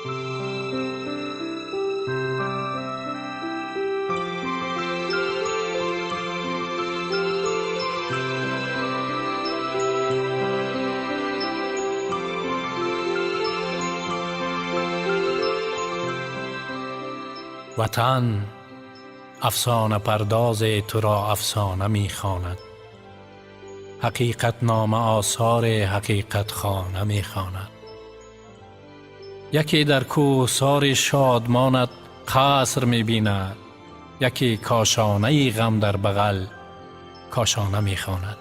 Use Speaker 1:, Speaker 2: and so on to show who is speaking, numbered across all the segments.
Speaker 1: وطن افسانه پرداز تو را افسانه می خواند، حقیقت نامه آثار حقیقت خانه می خواند. یکی در کوهسار شادمانت قصر می بیند، یکی کاشانه غم در بغل کاشانه می خواند.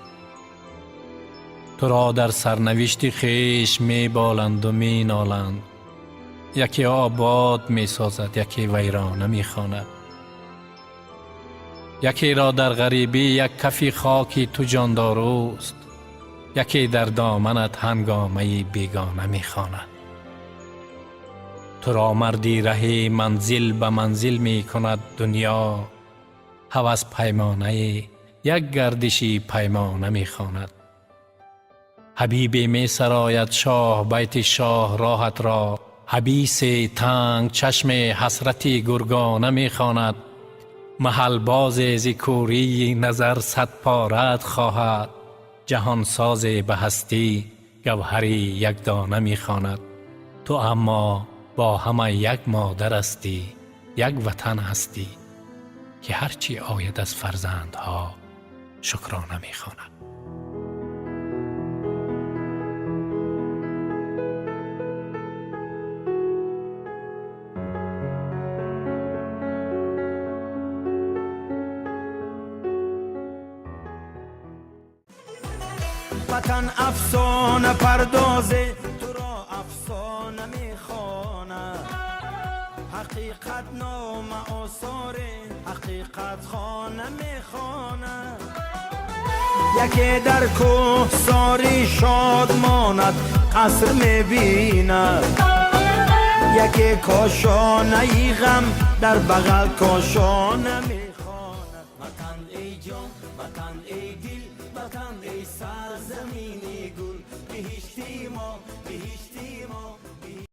Speaker 1: تو را در سرنوشت خویش می بالند و می نالند، یکی آباد می سازد یکی ویرانه می خواند. یکی را در غریبی یک کف خاکی تو جانداروست، یکی در دامنت هنگامه بیگانه می خواند. تو را مردی ره منزل به منزل می کند دنیا، هوس پیمانه یک گردشی پیمانه می خواند. حبیبی می سراید شاه بیت شاه راحت را، حبیس تنگ چشم حسرتی گرگانه می خواند. محل باز ذکوری نظر صد پارت خواهد، جهان ساز به هستی گوهری یک دانه می خواند. تو اما با همه یک مادر هستی، یک وطن هستی که هرچی آید از فرزندها شکرانه می خواند.
Speaker 2: وطن افسانه پردازه تو را افسانه میخواند، حقیقت نامه آثار حقیقت خانه میخواند. یکی در کوهساری شاد ماند قصر میبیند، یکی کاشانه غم در بغل کاشانه میخواند. وطن ای جان، وطن ای دل، وطن ای سرزمین گل، بهشتی ما، بهشتی ما.